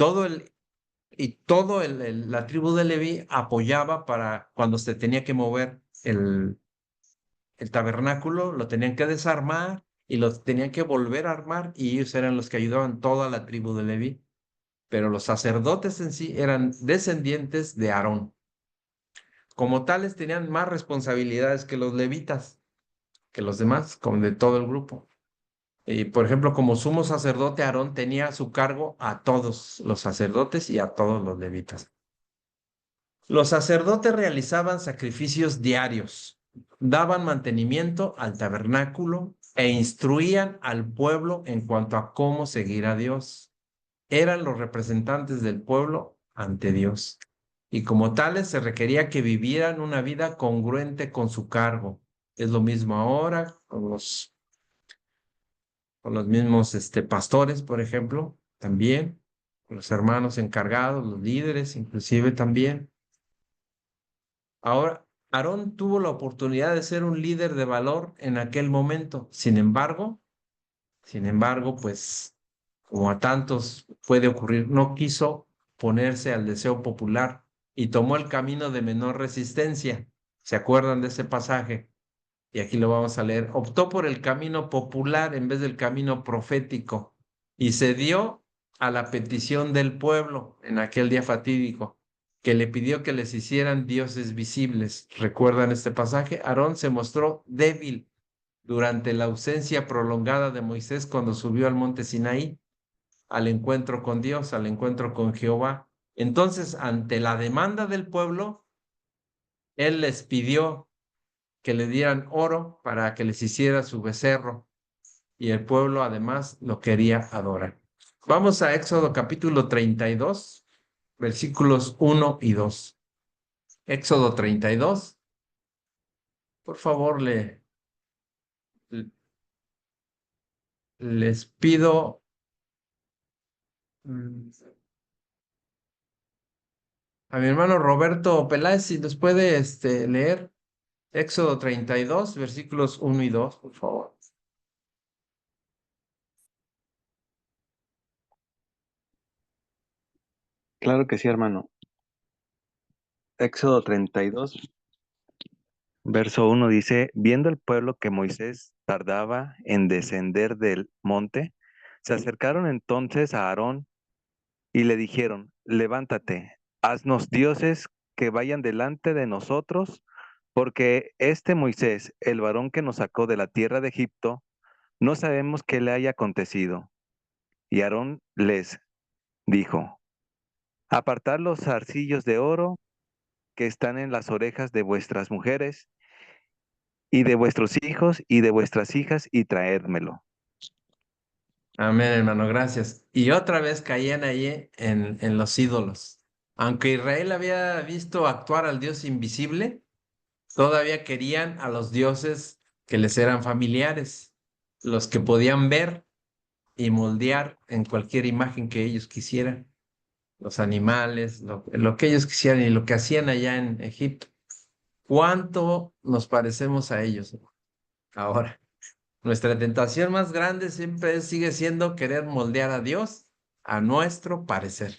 Speaker 1: la tribu de Leví apoyaba para cuando se tenía que mover el tabernáculo, lo tenían que desarmar y lo tenían que volver a armar, y ellos eran los que ayudaban toda la tribu de Leví. Pero los sacerdotes en sí eran descendientes de Aarón. Como tales tenían más responsabilidades que los levitas, que los demás, como de todo el grupo. Y por ejemplo, como sumo sacerdote, Aarón tenía a su cargo a todos los sacerdotes y a todos los levitas. Los sacerdotes realizaban sacrificios diarios, daban mantenimiento al tabernáculo e instruían al pueblo en cuanto a cómo seguir a Dios. Eran los representantes del pueblo ante Dios, y como tales se requería que vivieran una vida congruente con su cargo. Es lo mismo ahora con los mismos pastores, por ejemplo, también, con los hermanos encargados, los líderes, inclusive también. Ahora, Aarón tuvo la oportunidad de ser un líder de valor en aquel momento. Sin embargo, pues, como a tantos puede ocurrir, no quiso ponerse al deseo popular y tomó el camino de menor resistencia. ¿Se acuerdan de ese pasaje? Y aquí lo vamos a leer. Optó por el camino popular en vez del camino profético y cedió a la petición del pueblo en aquel día fatídico, que le pidió que les hicieran dioses visibles. ¿Recuerdan este pasaje? Aarón se mostró débil durante la ausencia prolongada de Moisés cuando subió al monte Sinaí, al encuentro con Dios, al encuentro con Jehová. Entonces, ante la demanda del pueblo, él les pidió que le dieran oro para que les hiciera su becerro, y el pueblo además lo quería adorar. Vamos a Éxodo capítulo 32, versículos 1 y 2. Éxodo 32. Por favor, les pido a mi hermano Roberto Peláez si nos puede leer Éxodo 32, versículos 1 y 2, por favor.
Speaker 8: Claro que sí, hermano. Éxodo 32, verso 1 dice, viendo el pueblo que Moisés tardaba en descender del monte, se acercaron entonces a Aarón y le dijeron, levántate, haznos dioses que vayan delante de nosotros, porque este Moisés, el varón que nos sacó de la tierra de Egipto, no sabemos qué le haya acontecido. Y Aarón les dijo, apartad los zarcillos de oro que están en las orejas de vuestras mujeres y de vuestros hijos y de vuestras hijas y traédmelo.
Speaker 1: Amén, hermano, gracias. Y otra vez caían ahí en los ídolos. Aunque Israel había visto actuar al Dios invisible, todavía querían a los dioses que les eran familiares, los que podían ver y moldear en cualquier imagen que ellos quisieran, los animales, lo que ellos quisieran y lo que hacían allá en Egipto. ¿Cuánto nos parecemos a ellos ahora? Nuestra tentación más grande siempre sigue siendo querer moldear a Dios a nuestro parecer,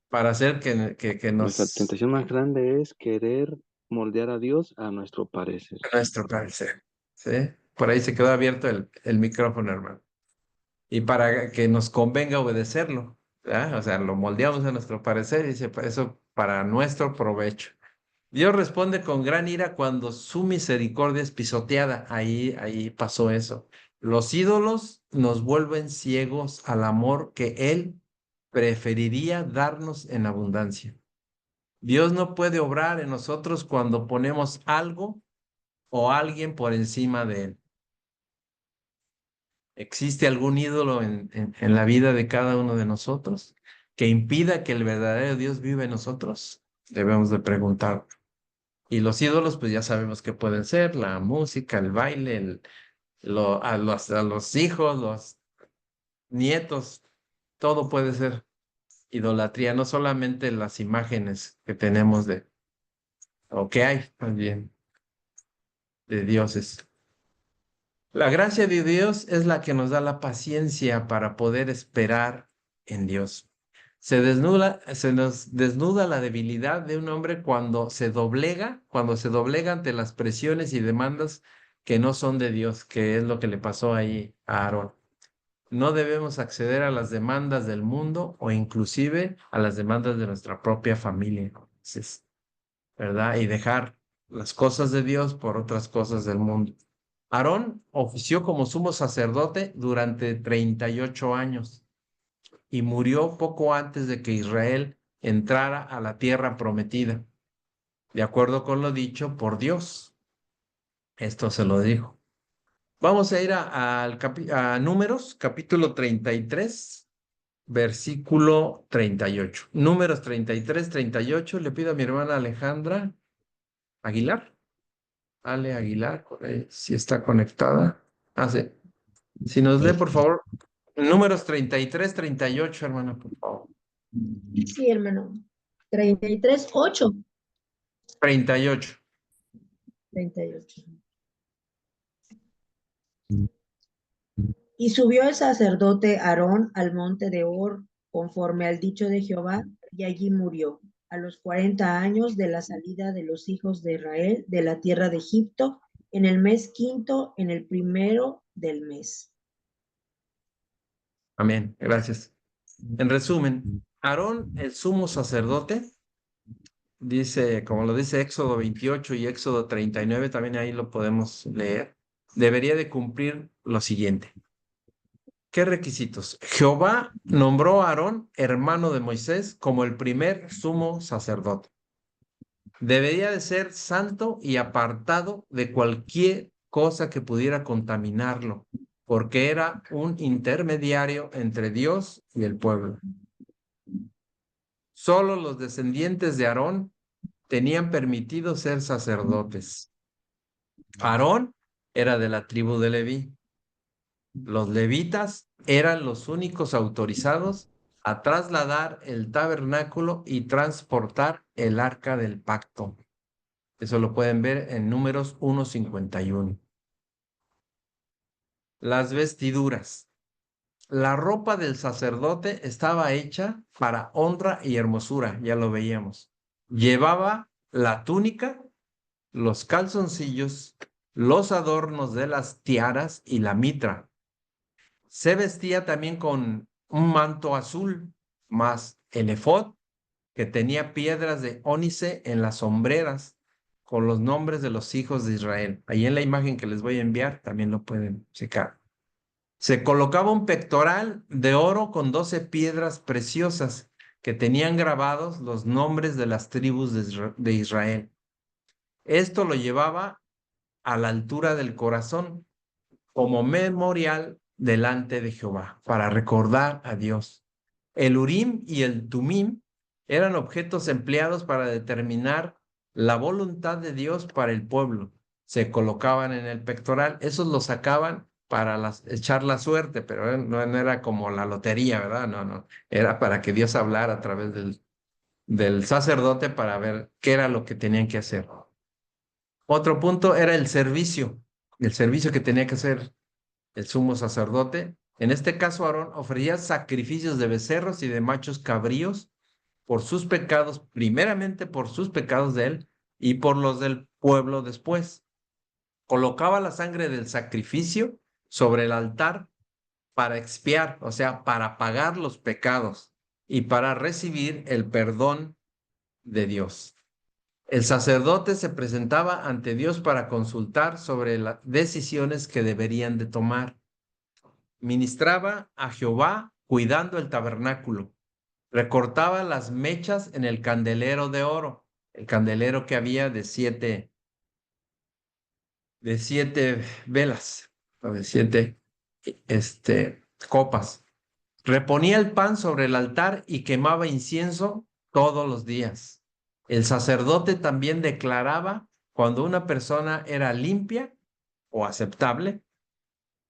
Speaker 1: para hacer que
Speaker 8: Nuestra
Speaker 1: nos...
Speaker 8: tentación más grande es querer moldear a Dios a nuestro parecer.
Speaker 1: A nuestro parecer, ¿sí? Por ahí se quedó abierto el micrófono, hermano. Y para que nos convenga obedecerlo, ¿verdad? O sea, lo moldeamos a nuestro parecer y dice, eso para nuestro provecho. Dios responde con gran ira cuando su misericordia es pisoteada. Ahí pasó eso. Los ídolos nos vuelven ciegos al amor que Él preferiría darnos en abundancia. Dios no puede obrar en nosotros cuando ponemos algo o alguien por encima de Él. ¿Existe algún ídolo en la vida de cada uno de nosotros que impida que el verdadero Dios viva en nosotros? Debemos de preguntar. Y los ídolos, pues ya sabemos que pueden ser la música, el baile, a los hijos, los nietos, todo puede ser idolatría, no solamente las imágenes que tenemos o que hay también de dioses. La gracia de Dios es la que nos da la paciencia para poder esperar en Dios. Se nos desnuda la debilidad de un hombre cuando se doblega ante las presiones y demandas que no son de Dios, que es lo que le pasó ahí a Aarón. No debemos acceder a las demandas del mundo o inclusive a las demandas de nuestra propia familia, entonces, ¿verdad? Y dejar las cosas de Dios por otras cosas del mundo. Aarón ofició como sumo sacerdote durante 38 años y murió poco antes de que Israel entrara a la tierra prometida, de acuerdo con lo dicho por Dios. Esto se lo dijo. Vamos a ir a Números, capítulo 33, versículo 38. Números 33, 38. Le pido a mi hermana Alejandra Aguilar. Ale Aguilar, si está conectada. Ah, sí. Si nos lee, por favor, Números 33, 38, hermana, por favor.
Speaker 9: Sí, hermano. 33, 8.
Speaker 1: 38.
Speaker 9: 38. Y subió el sacerdote Aarón al monte de Hor, conforme al dicho de Jehová, y allí murió, a los 40 años de la salida de los hijos de Israel de la tierra de Egipto, en el mes quinto, en el primero del mes.
Speaker 1: Amén. Gracias. En resumen, Aarón, el sumo sacerdote, dice, como lo dice Éxodo 28 y Éxodo 39, también ahí lo podemos leer, debería de cumplir lo siguiente. ¿Qué requisitos? Jehová nombró a Aarón, hermano de Moisés, como el primer sumo sacerdote. Debería de ser santo y apartado de cualquier cosa que pudiera contaminarlo, porque era un intermediario entre Dios y el pueblo. Solo los descendientes de Aarón tenían permitido ser sacerdotes. Aarón era de la tribu de Leví. Los levitas eran los únicos autorizados a trasladar el tabernáculo y transportar el arca del pacto. Eso lo pueden ver en Números 1:51. Las vestiduras. La ropa del sacerdote estaba hecha para honra y hermosura, ya lo veíamos. Llevaba la túnica, los calzoncillos, los adornos de las tiaras y la mitra. Se vestía también con un manto azul, más el efod, que tenía piedras de ónice en las sombreras, con los nombres de los hijos de Israel. Ahí en la imagen que les voy a enviar también lo pueden checar. Se colocaba un pectoral de oro con 12 piedras preciosas que tenían grabados los nombres de las tribus de Israel. Esto lo llevaba a la altura del corazón como memorial delante de Jehová para recordar a Dios. El Urim y el Tumim eran objetos empleados para determinar la voluntad de Dios para el pueblo. Se colocaban en el pectoral, esos los sacaban para echar la suerte, pero no era como la lotería, ¿verdad? No, era para que Dios hablara a través del sacerdote para ver qué era lo que tenían que hacer. Otro punto era el servicio que tenía que hacer el sumo sacerdote. En este caso, Aarón ofrecía sacrificios de becerros y de machos cabríos por sus pecados, primeramente por sus pecados de él y por los del pueblo después. Colocaba la sangre del sacrificio sobre el altar para expiar, o sea, para pagar los pecados y para recibir el perdón de Dios. El sacerdote se presentaba ante Dios para consultar sobre las decisiones que deberían de tomar. Ministraba a Jehová cuidando el tabernáculo, recortaba las mechas en el candelero de oro, el candelero que había de siete velas, o de siete copas. Reponía el pan sobre el altar y quemaba incienso todos los días. El sacerdote también declaraba cuando una persona era limpia o aceptable.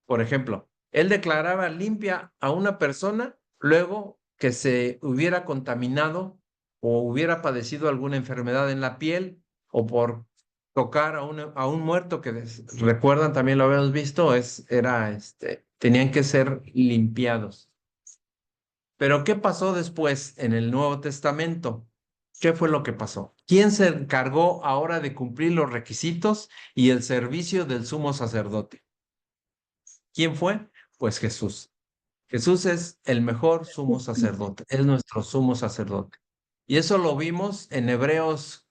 Speaker 1: Por ejemplo, él declaraba limpia a una persona luego que se hubiera contaminado o hubiera padecido alguna enfermedad en la piel o por tocar a un muerto que recuerdan, también lo habíamos visto, tenían que ser limpiados. Pero ¿qué pasó después en el Nuevo Testamento? ¿Qué fue lo que pasó? ¿Quién se encargó ahora de cumplir los requisitos y el servicio del sumo sacerdote? ¿Quién fue? Pues Jesús. Jesús es el mejor sumo sacerdote, es nuestro sumo sacerdote. Y eso lo vimos en Hebreos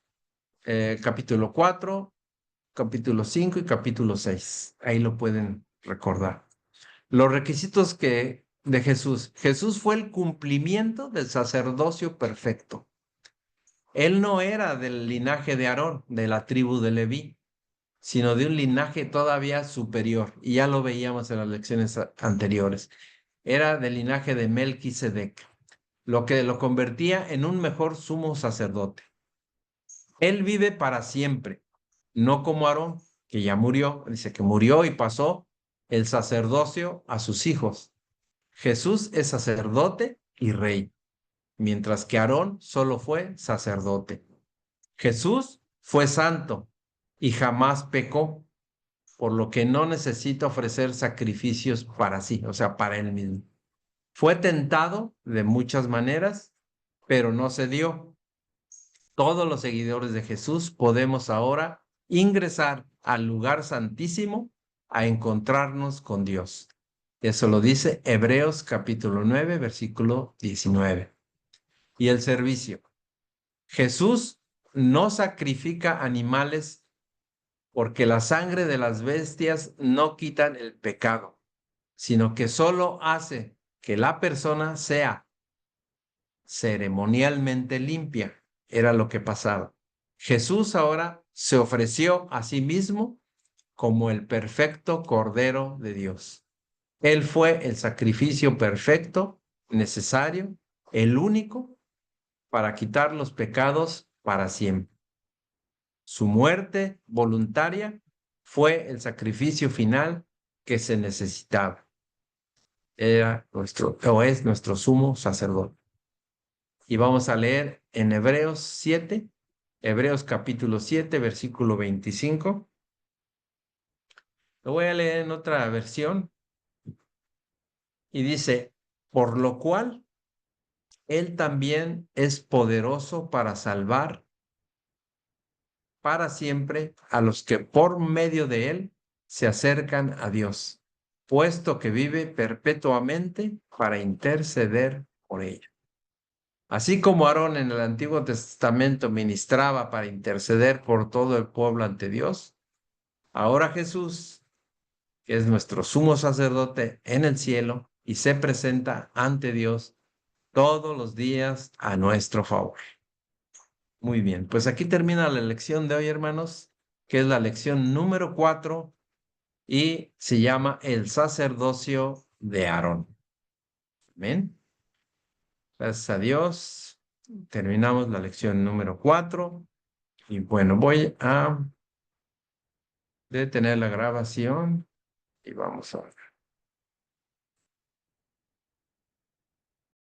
Speaker 1: capítulo 4, capítulo 5 y capítulo 6. Ahí lo pueden recordar. Los requisitos de Jesús. Jesús fue el cumplimiento del sacerdocio perfecto. Él no era del linaje de Aarón, de la tribu de Leví, sino de un linaje todavía superior. Y ya lo veíamos en las lecciones anteriores. Era del linaje de Melquisedec, lo que lo convertía en un mejor sumo sacerdote. Él vive para siempre, no como Aarón, que ya murió. Dice que murió y pasó el sacerdocio a sus hijos. Jesús es sacerdote y rey, mientras que Aarón solo fue sacerdote. Jesús fue santo y jamás pecó, por lo que no necesita ofrecer sacrificios para sí, o sea, para él mismo. Fue tentado de muchas maneras, pero no cedió. Todos los seguidores de Jesús podemos ahora ingresar al lugar santísimo a encontrarnos con Dios. Eso lo dice Hebreos capítulo 9, versículo 19. Y el servicio. Jesús no sacrifica animales porque la sangre de las bestias no quitan el pecado, sino que solo hace que la persona sea ceremonialmente limpia. Era lo que pasaba. Jesús ahora se ofreció a sí mismo como el perfecto Cordero de Dios. Él fue el sacrificio perfecto, necesario, el único para quitar los pecados para siempre. Su muerte voluntaria fue el sacrificio final que se necesitaba. Era es nuestro sumo sacerdote. Y vamos a leer en Hebreos 7, Hebreos capítulo 7, versículo 25. Lo voy a leer en otra versión. Y dice, por lo cual Él también es poderoso para salvar para siempre a los que por medio de Él se acercan a Dios, puesto que vive perpetuamente para interceder por ellos. Así como Aarón en el Antiguo Testamento ministraba para interceder por todo el pueblo ante Dios, ahora Jesús, que es nuestro sumo sacerdote en el cielo y se presenta ante Dios todos los días a nuestro favor. Muy bien, pues aquí termina la lección de hoy, hermanos, que es la lección número 4 y se llama el sacerdocio de Aarón. Amén. Gracias a Dios. Terminamos la lección número 4 y bueno, voy a detener la grabación y vamos a ver.